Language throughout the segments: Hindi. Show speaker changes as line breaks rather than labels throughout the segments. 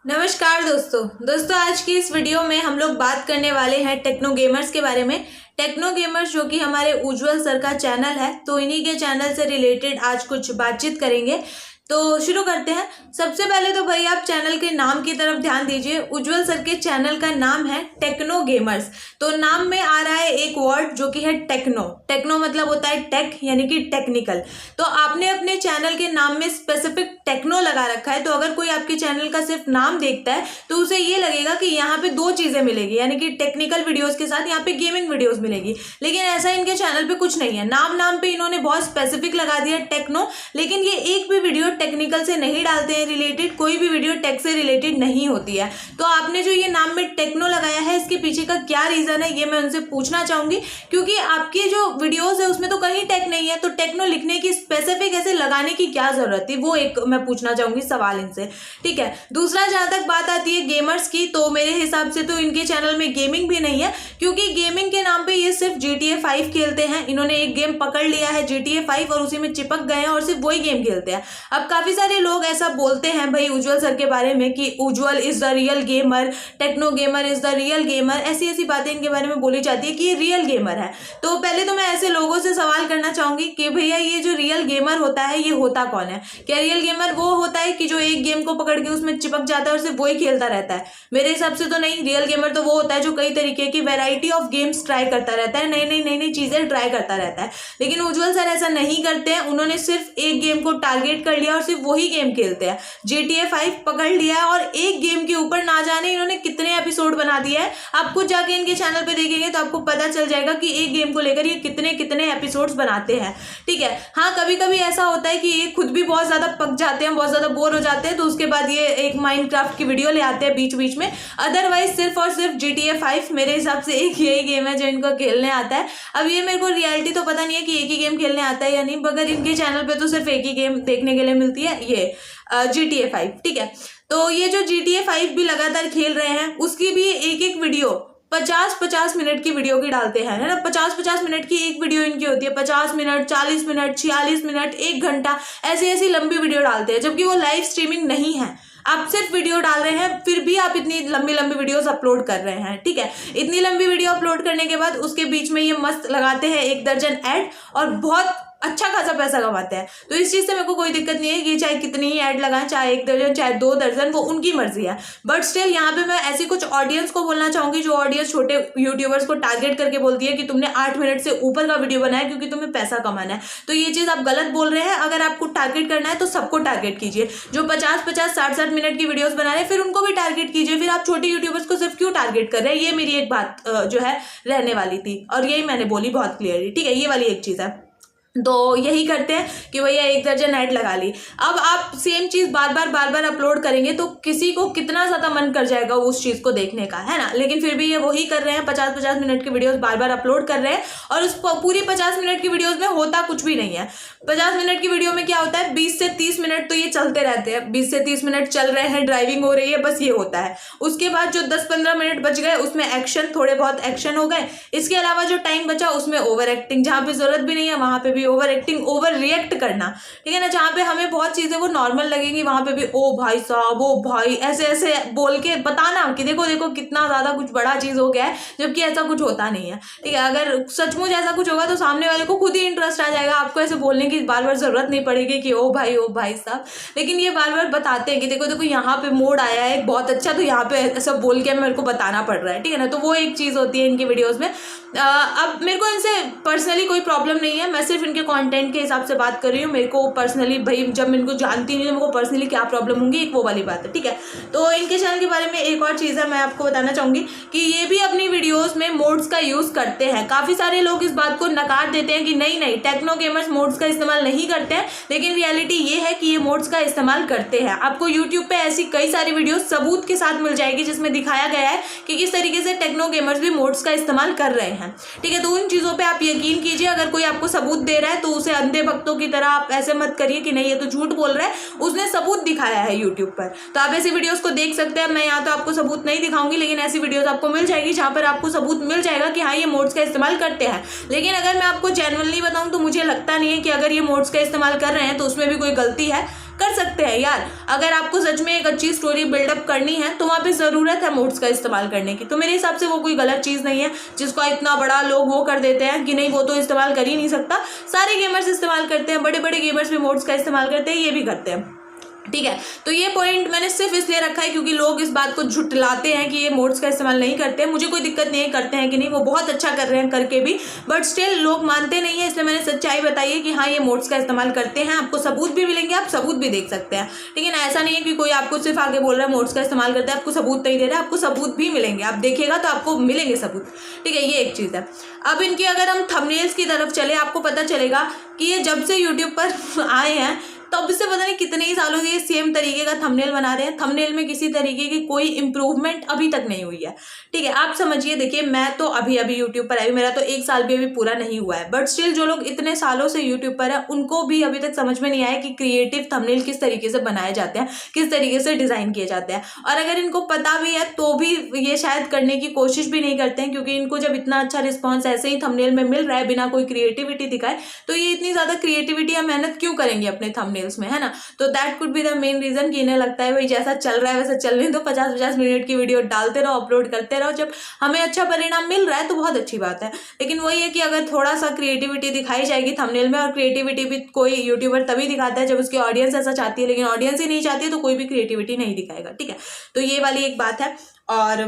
नमस्कार दोस्तों आज की इस वीडियो में हम लोग बात करने वाले हैं टेक्नो गेमर्स के बारे में। टेक्नो गेमर्स जो कि हमारे उज्जवल सर का चैनल है, तो इन्हीं के चैनल से रिलेटेड आज कुछ बातचीत करेंगे। तो शुरू करते हैं। सबसे पहले तो भाई आप चैनल के नाम की तरफ ध्यान दीजिए। उज्जवल सर के चैनल का नाम है टेक्नो गेमर्स। तो नाम में आ रहा है एक वर्ड जो कि है टेक्नो। टेक्नो मतलब होता है टेक, यानी कि टेक्निकल। तो आपने अपने चैनल के नाम में स्पेसिफिक टेक्नो लगा रखा है। तो अगर कोई आपके चैनल का सिर्फ नाम देखता है तो उसे ये लगेगा कि यहाँ पे दो चीजें मिलेगी, यानी कि टेक्निकल वीडियोस के साथ यहाँ पे गेमिंग वीडियोस मिलेगी। लेकिन ऐसा इनके चैनल पे कुछ नहीं है। नाम पे इन्होंने बहुत स्पेसिफिक लगा दिया टेक्नो, लेकिन ये एक भी वीडियो टेक्निकल से नहीं डालते हैं रिलेटेड। कोई भी वीडियो टेक से रिलेटेड नहीं होती है। तो आपने जो ये नाम में टेक्नो लगाया है, इसके पीछे का क्या रीजन है ये मैं उनसे पूछना चाहूंगी, क्योंकि आपकी जो वीडियोस है उसमें तो कहीं टेक नहीं है। तो टेक्नो लिखने की स्पेसिफिक ऐसे लगाने की क्या जरूरत थी, वो एक मैं पूछना चाहूंगी सवाल इनसे। ठीक है। दूसरा, जहां तक बात आती है गेमर्स की, तो मेरे हिसाब से तो इनके चैनल में गेमिंग भी नहीं है, क्योंकि गेमिंग के नाम पे ये सिर्फ GTA 5 खेलते हैं। इन्होंने एक गेम पकड़ लिया है GTA 5 और उसी में चिपक गए हैं और सिर्फ वही गेम खेलते हैं। अब काफी सारे लोग ऐसा बोलते हैं भाई उज्जवल सर के बारे में कि Ujjwal is the real gamer, Techno Gamer is the real gamer. ऐसी बातें इनके बारे में बोली जाती है कि ये रियल गेमर है। तो पहले तो मैं ऐसे लोगों से सवाल करना चाहूंगी कि भैया ये जो रियल गेमर होता है ये होता कौन है? क्या रियल गेमर वो होता है कि जो एक गेम को पकड़ के उसमें चिपक जाता है और सिर्फ वही खेलता रहता है? मेरे हिसाब से तो नहीं। रियल गेमर तो वो होता है जो कई तरीके की वैरायटी ऑफ गेम्स ट्राई करता रहता है, नई चीजें ट्राई करता रहता है। लेकिन उज्जवल सर ऐसा नहीं करते हैं। उन्होंने सिर्फ एक गेम को टारगेट कर लिया और सिर्फ वही गेम खेलते हैं। GTA 5 पकड़ लिया है और एक गेम के ऊपर ना जाने इन्होंने कितने एपिसोड बना दिया है। आप खुद जाके इनके चैनल पे देखेंगे तो आपको पता चल जाएगा कि एक गेम को लेकर ये कितने एपिसोड्स बनाते हैं। ठीक है। हाँ, कभी कभी ऐसा होता है कि ये खुद भी बहुत ज्यादा पक जाते हैं, बहुत ज्यादा बोर हो जाते हैं, तो उसके बाद ये एक माइनक्राफ्ट की वीडियो ले आते हैं बीच बीच में। अदरवाइज सिर्फ और सिर्फ GTA 5 मेरे हिसाब से एक यही गेम है जो इनको खेलने आता है। अब ये मेरे को रियलिटी तो पता नहीं है कि एक ही गेम खेलने आता है या नहीं, मगर इनके चैनल पे तो सिर्फ एक ही गेम देखने के लिए मिलती है, ये GTA 5। ठीक है। तो ये जो GTA 5 भी लगातार खेल रहे हैं, उसकी भी एक वीडियो 50 मिनट की वीडियो की डालते हैं, है ना। 50 मिनट की एक वीडियो इनकी होती है। 50 मिनट, 40 मिनट, 46 मिनट, 1 घंटा, ऐसी लंबी वीडियो डालते हैं, जबकि वो लाइव स्ट्रीमिंग नहीं है। आप सिर्फ वीडियो डाल रहे हैं, फिर भी आप इतनी लंबी वीडियोस अपलोड कर रहे हैं। ठीक है। इतनी लंबी वीडियो अपलोड करने के बाद उसके बीच में ये मस्त लगाते हैं 1 दर्जन ऐड और बहुत अच्छा खासा पैसा कमाते हैं। तो इस चीज से मेरे को कोई दिक्कत नहीं है कि चाहे कितनी ही ऐड लगाएं, चाहे 1 दर्जन, चाहे 2 दर्जन, वो उनकी मर्जी है। बट स्टिल यहाँ पे मैं ऐसी कुछ ऑडियंस को बोलना चाहूंगी जो ऑडियंस छोटे यूट्यूबर्स को टारगेट करके बोलती है कि तुमने 8 मिनट से ऊपर का वीडियो बनाया क्योंकि तुम्हें पैसा कमाना है। तो ये चीज आप गलत बोल रहे हैं। अगर आपको टारगेट करना है तो सबको टारगेट कीजिए। जो 50, 60 मिनट की वीडियोस बना रहे हैं फिर उनको भी टारगेट कीजिए। फिर आप छोटे यूट्यूबर्स को सिर्फ क्यों टारगेट कर रहे हैं? ये मेरी एक बात जो है रहने वाली थी और यही मैंने बोली बहुत क्लियरली। ठीक है। ये वाली एक चीज है। तो यही करते हैं कि भैया 1 दर्जन ऐड लगा ली। अब आप सेम चीज बार बार अपलोड करेंगे तो किसी को कितना ज्यादा मन कर जाएगा उस चीज को देखने का, है ना। लेकिन फिर भी ये वही कर रहे हैं, 50 मिनट की वीडियोस बार अपलोड कर रहे हैं और उस पूरी 50 मिनट की वीडियोस में होता कुछ भी नहीं है। 50 मिनट की वीडियो में क्या होता है, 20 से 30 मिनट तो ये चलते रहते हैं। 20 से 30 मिनट चल रहे हैं, ड्राइविंग हो रही है, बस ये होता है। उसके बाद जो 10-15 मिनट बच गए उसमें एक्शन, थोड़े बहुत एक्शन हो गए। इसके अलावा जो टाइम बचा उसमें ओवर एक्टिंग, जहां पे जरूरत भी नहीं है वहां पे भी ओवर एक्टिंग, ओवर रिएक्ट करना। ठीक है ना। जहां पे हमें बहुत चीजें वो नॉर्मल लगेंगी वहां पे भी ओ भाई साहब, ओ भाई, ऐसे बोल के बताना कि देखो कितना ज्यादा कुछ बड़ा चीज हो गया है, जबकि ऐसा कुछ होता नहीं है। ठीक है। अगर सचमुच ऐसा कुछ होगा तो सामने वाले को खुद ही इंटरेस्ट आ जाएगा। आपको ऐसे बोलने की बार जरूरत नहीं पड़ेगी कि ओ भाई साहब। लेकिन ये बार बताते हैं कि देखो यहाँ पे मोड आया है बहुत अच्छा, तो यहाँ पे ऐसा बोल के मेरे को बताना पड़ रहा है। ठीक है ना। तो वो एक चीज होती है इनकी वीडियोस में। अब मेरे को इनसे पर्सनली कोई प्रॉब्लम नहीं है। मैं सिर्फ इनके कंटेंट के हिसाब से बात कर रही हूँ। मेरे को पर्सनली भाई जब मैं इनको जानती नहीं, मेरे को पर्सनली क्या प्रॉब्लम होंगी, एक वो वाली बात है। ठीक है। तो इनके चैनल के बारे में एक और चीज है, मैं आपको बताना चाहूंगी कि ये भी अपनी वीडियोस में मोड्स का यूज करते हैं। काफी सारे लोग इस बात को नकार देते हैं कि नहीं टेक्नो गेमर्स मोड्स का इस्तेमाल नहीं करते हैं, लेकिन रियलिटी ये है कि ये मोड्स का इस्तेमाल करते हैं। आपको यूट्यूब पे ऐसी कई सारी वीडियो सबूत के साथ मिल जाएगी जिसमें दिखाया गया है कि किस तरीके से टेक्नो गेमर्स भी मोड्स का इस्तेमाल कर रहे हैं। ठीक है। तो उन चीजों पे आप यकीन कीजिए। अगर कोई आपको सबूत दे रहा है तो उसे अंधे भक्तों की तरह आप ऐसे मत करिए कि नहीं ये तो झूठ बोल रहा है, उसने सबूत दिखाया है यूट्यूब पर। तो आप ऐसी वीडियोस को देख सकते हैं। मैं यहाँ तो आपको सबूत नहीं दिखाऊंगी, लेकिन ऐसी वीडियोस आपको मिल जाएगी जहां पर आपको सबूत मिल जाएगा कि हाँ ये मोड्स का इस्तेमाल करते हैं। लेकिन अगर मैं आपको जेन्युइनली बताऊं तो मुझे लगता नहीं है कि अगर ये मोड्स का इस्तेमाल कर रहे हैं तो उसमें भी कोई गलती है। कर सकते हैं यार। अगर आपको सच में एक अच्छी स्टोरी बिल्डअप करनी है तो वहाँ पे ज़रूरत है मोड्स का इस्तेमाल करने की। तो मेरे हिसाब से वो कोई गलत चीज़ नहीं है जिसको इतना बड़ा लोग वो कर देते हैं कि नहीं वो तो इस्तेमाल कर ही नहीं सकता। सारे गेमर्स इस्तेमाल करते हैं, बड़े बड़े गेमर्स भी मोड्स का इस्तेमाल करते हैं, ये भी करते हैं, ठीक है। तो ये पॉइंट मैंने सिर्फ इसलिए रखा है क्योंकि लोग इस बात को झुटलाते हैं कि ये मोड्स का इस्तेमाल नहीं करते हैं। मुझे कोई दिक्कत नहीं है करते हैं कि नहीं, वो बहुत अच्छा कर रहे हैं करके भी, बट स्टिल लोग मानते नहीं है। इसलिए मैंने सच्चाई बताई है कि हाँ ये मोड्स का इस्तेमाल करते हैं। आपको सबूत भी मिलेंगे, आप सबूत भी देख सकते हैं, ठीक है ना। ऐसा नहीं है कि कोई आपको सिर्फ आगे बोल रहा है मोड्स का इस्तेमाल करते हैं, आपको सबूत नहीं दे रहा है, आपको सबूत भी मिलेंगे। आप देखिएगा तो आपको मिलेंगे सबूत, ठीक है। ये एक चीज़ है। अब इनकी अगर हम थंबनेल्स की तरफ चले, आपको पता चलेगा कि ये जब से यूट्यूब पर आए हैं तब से पता नहीं कितने ही सालों से ये सेम तरीके का थंबनेल बना रहे हैं। थंबनेल में किसी तरीके की कोई इंप्रूवमेंट अभी तक नहीं हुई है, ठीक है। आप समझिए, देखिए मैं तो अभी अभी यूट्यूब पर आई, मेरा तो 1 साल भी अभी पूरा नहीं हुआ है, बट स्टिल जो लोग इतने सालों से यूट्यूब पर है उनको भी अभी तक समझ में नहीं आया कि क्रिएटिव थंबनेल किस तरीके से बनाए जाते हैं, किस तरीके से डिज़ाइन किए जाते हैं। और अगर इनको पता भी है तो भी ये शायद करने की कोशिश भी नहीं करते हैं, क्योंकि इनको जब इतना अच्छा रिस्पॉन्स ऐसे ही थंबनेल में मिल रहा है बिना कोई क्रिएटिविटी दिखाए, तो ये इतनी ज़्यादा क्रिएटिविटी या मेहनत क्यों करेंगे अपने थंबनेल्स में, है ना। तो that could be the main reason कि इन्हें लगता है भाई जैसा चल रहा है वैसा चलने दो, 50-50 मिनट की वीडियो डालते रहो, अपलोड करते रहो, जब हमें अच्छा परिणाम मिल रहा है तो बहुत अच्छी बात है। लेकिन वही है कि अगर थोड़ा सा क्रिएटिविटी दिखाई जाएगी थंबनेल में, और क्रिएटिविटी भी कोई यूट्यूबर तभी दिखाता है जब उसकी ऑडियंस ऐसा चाहती है, लेकिन ऑडियंस ही नहीं चाहती है तो कोई भी क्रिएटिविटी नहीं दिखाएगा, ठीक है। तो ये वाली एक बात है। और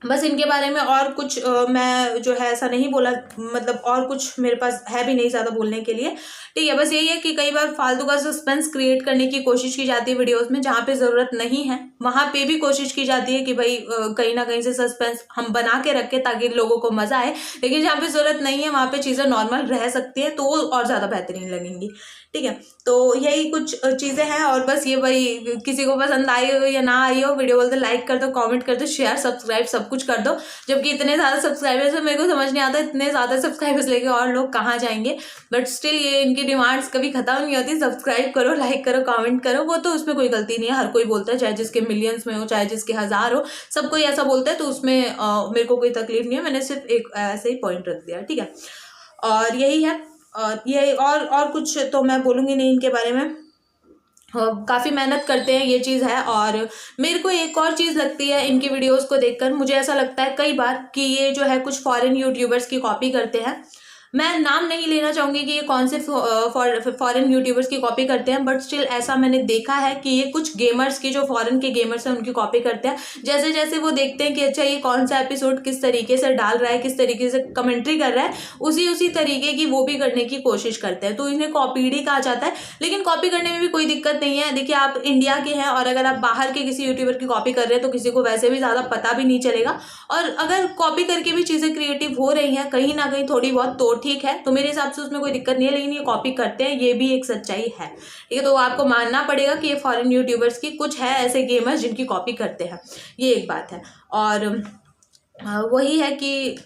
बस इनके बारे में और कुछ मैं जो है ऐसा नहीं बोला, मतलब और कुछ मेरे पास है भी नहीं ज़्यादा बोलने के लिए, ठीक है। बस यही है कि कई बार फालतू का सस्पेंस क्रिएट करने की कोशिश की जाती है वीडियोस में, जहाँ पे ज़रूरत नहीं है वहाँ पे भी कोशिश की जाती है कि भाई कहीं ना कहीं से सस्पेंस हम बना के रखें ताकि लोगों को मज़ा आए। लेकिन जहाँ पे ज़रूरत नहीं है वहाँ पे चीज़ें नॉर्मल रह सकती हैं तो वो और ज़्यादा बेहतरीन लगेंगी, ठीक है। तो यही कुछ चीज़ें हैं। और बस ये भाई किसी को पसंद आई हो या ना आई हो, वीडियो बोलते लाइक कर दो, कमेंट कर दो, शेयर सब्सक्राइब सब कुछ कर दो। जबकि इतने ज़्यादा सब्सक्राइबर्स है, मेरे को समझ नहीं आता इतने ज़्यादा सब्सक्राइबर्स लेके और लोग कहाँ जाएंगे, बट स्टिल ये इनकी डिमांड्स कभी ख़त्म नहीं होती। सब्सक्राइब करो, लाइक करो, कमेंट करो, वो तो उसमें कोई गलती नहीं है, हर कोई बोलता है, चाहे जिसके मिलियंस में हो चाहे जिसके 1000 हो, सब कोई ऐसा बोलता है, तो उसमें मेरे को कोई तकलीफ नहीं है। मैंने सिर्फ एक ऐसे ही पॉइंट रख दिया, ठीक है। और यही है। और ये और कुछ तो मैं बोलूँगी नहीं इनके बारे में। काफ़ी मेहनत करते हैं, ये चीज़ है। और मेरे को एक और चीज़ लगती है इनकी वीडियोस को देखकर, मुझे ऐसा लगता है कई बार कि ये जो है कुछ फॉरेन यूट्यूबर्स की कॉपी करते हैं। मैं नाम नहीं लेना चाहूँगी कि ये कौन से फॉरेन यूट्यूबर्स की कॉपी करते हैं, बट स्टिल ऐसा मैंने देखा है कि ये कुछ गेमर्स की, जो फॉरेन के गेमर्स हैं उनकी कॉपी करते हैं। जैसे जैसे वो देखते हैं कि अच्छा ये कौन सा एपिसोड किस तरीके से डाल रहा है, किस तरीके से कमेंट्री कर रहा है, उसी तरीके की वो भी करने की कोशिश करते हैं, तो इन्हें कॉपीड ही कहा जाता है। लेकिन कॉपी करने में भी कोई दिक्कत नहीं है। देखिए आप इंडिया के हैं और अगर आप बाहर के किसी यूट्यूबर की कॉपी कर रहे हैं तो किसी को वैसे भी ज़्यादा पता भी नहीं चलेगा। और अगर कॉपी करके भी चीज़ें क्रिएटिव हो रही हैं कहीं ना कहीं थोड़ी बहुत, तो ठीक है, तो मेरे हिसाब से उसमें कोई दिक्कत नहीं है। लेकिन ये कॉपी करते हैं, ये भी एक सच्चाई है, ठीक है। तो आपको मानना पड़ेगा कि ये फॉरेन यूट्यूबर्स की कुछ है ऐसे गेमर्स जिनकी कॉपी करते हैं, ये एक बात है। और वही है कि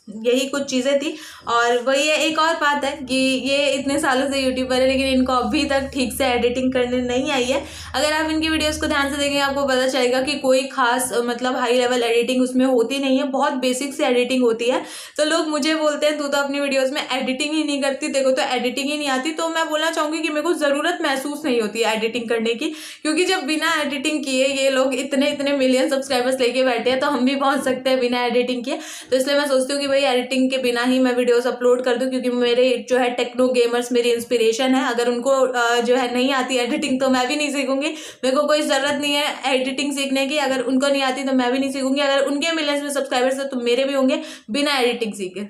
यही कुछ चीज़ें थी। और वही है, एक और बात है कि ये इतने सालों से यूट्यूबर है लेकिन इनको अभी तक ठीक से एडिटिंग करने नहीं आई है। अगर आप इनकी वीडियोस को ध्यान से देखेंगे आपको पता चलेगा कि कोई खास मतलब हाई लेवल एडिटिंग उसमें होती नहीं है, बहुत बेसिक से एडिटिंग होती है। तो लोग मुझे बोलते हैं तू तो अपनी वीडियोज़ में एडिटिंग ही नहीं करती, देखो तो एडिटिंग ही नहीं आती। तो मैं बोलना चाहूँगी कि मेरे को ज़रूरत महसूस नहीं होती है एडिटिंग करने की, क्योंकि जब बिना एडिटिंग किए ये लोग इतने मिलियन सब्सक्राइबर्स लेके बैठे हैं तो हम भी पहुँच सकते हैं बिना एडिटिंग किए। तो इसलिए मैं सोचती हूँ कि भाई एडिटिंग के बिना ही मैं वीडियोस अपलोड कर दूं, क्योंकि मेरे जो है टेक्नो गेमर्स मेरी इंस्पिरेशन है। अगर उनको जो है नहीं आती एडिटिंग तो मैं भी नहीं सीखूंगी, मेरे को कोई ज़रूरत नहीं है एडिटिंग सीखने की। अगर उनको नहीं आती तो मैं भी नहीं सीखूंगी, अगर उनके मिलियंस में सब्सक्राइबर्स है तो मेरे भी होंगे बिना एडिटिंग सीखे।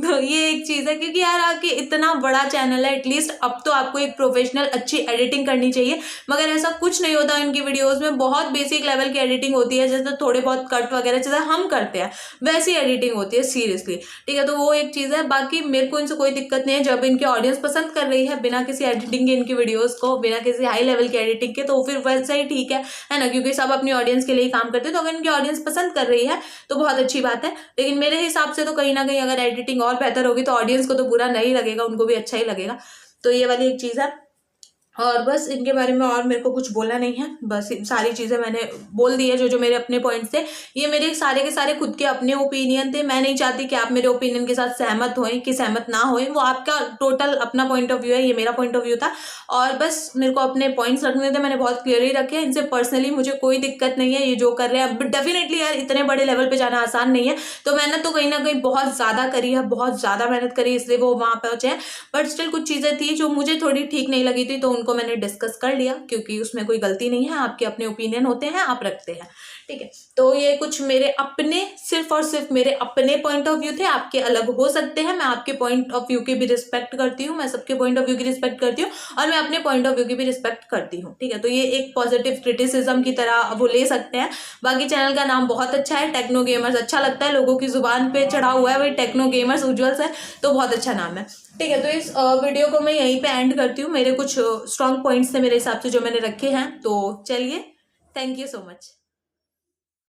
तो ये एक चीज़ है, क्योंकि यार आपके इतना बड़ा चैनल है, एटलीस्ट अब तो आपको एक प्रोफेशनल अच्छी एडिटिंग करनी चाहिए। मगर ऐसा कुछ नहीं होता इनकी वीडियोज़ में, बहुत बेसिक लेवल की एडिटिंग होती है, जैसे थोड़े बहुत कट वगैरह जैसे हम करते हैं वैसी एडिटिंग होती है सीरियसली, ठीक है। तो वो एक चीज़ है। बाकी मेरे को इनसे कोई दिक्कत नहीं है, जब इनकी ऑडियंस पसंद कर रही है बिना किसी एडिटिंग के इनकी वीडियोस को, बिना किसी हाई लेवल की एडिटिंग के, तो फिर वैसा ही ठीक है ना, क्योंकि सब अपनी ऑडियंस के लिए ही काम करते हैं। तो अगर इनकी ऑडियंस पसंद कर रही है तो बहुत अच्छी बात है। लेकिन मेरे हिसाब से तो कहीं ना कहीं अगर एडिटिंग और बेहतर होगी तो ऑडियंस को तो बुरा नहीं लगेगा, उनको भी अच्छा ही लगेगा। तो ये वाली एक चीज़ है। और बस इनके बारे में और मेरे को कुछ बोलना नहीं है, बस सारी चीज़ें मैंने बोल दी है जो मेरे अपने पॉइंट्स थे। ये मेरे सारे के सारे खुद के अपने ओपिनियन थे। मैं नहीं चाहती कि आप मेरे ओपिनियन के साथ सहमत होएं कि सहमत ना होएं, वो आपका टोटल अपना पॉइंट ऑफ व्यू है, ये मेरा पॉइंट ऑफ व्यू था। और बस मेरे को अपने पॉइंट्स रखने थे, मैंने बहुत क्लियरली रखे हैं। इनसे पर्सनली मुझे कोई दिक्कत नहीं है, ये जो कर रहे हैं। डेफिनेटली यार इतने बड़े लेवल पे जाना आसान नहीं है, तो मेहनत तो कहीं ना कहीं बहुत ज़्यादा करी है, बहुत ज़्यादा मेहनत करी, इसलिए वो वहाँ पहुँचे हैं। बट स्टिल कुछ चीज़ें थी जो मुझे थोड़ी ठीक नहीं लगी थी, तो उनको मैंने डिस्कस कर लिया, क्योंकि उसमें कोई गलती नहीं है, आपके अपने ओपिनियन होते हैं, आप रखते हैं, ठीक है। तो ये कुछ मेरे अपने, सिर्फ और सिर्फ मेरे अपने पॉइंट ऑफ व्यू थे, आपके अलग हो सकते हैं। मैं आपके पॉइंट ऑफ व्यू की भी रिस्पेक्ट करती हूँ, मैं सबके पॉइंट ऑफ व्यू की रिस्पेक्ट करती हूँ, और मैं अपने पॉइंट ऑफ व्यू की भी रिस्पेक्ट करती हूँ, ठीक है। तो ये एक पॉजिटिव क्रिटिसिज्म की तरह वो ले सकते हैं। बाकी चैनल का नाम बहुत अच्छा है, टेक्नो गेमर्स, अच्छा लगता है, लोगों की जुबान पे चढ़ा हुआ है भाई टेक्नो गेमर्स उज्ज्वल है, तो बहुत अच्छा नाम है, ठीक है। तो इस वीडियो को मैं यहीं पे एंड करती हूँ। मेरे कुछ स्ट्रॉन्ग पॉइंट्स थे मेरे हिसाब से जो मैंने रखे हैं, तो चलिए, थैंक यू सो मच।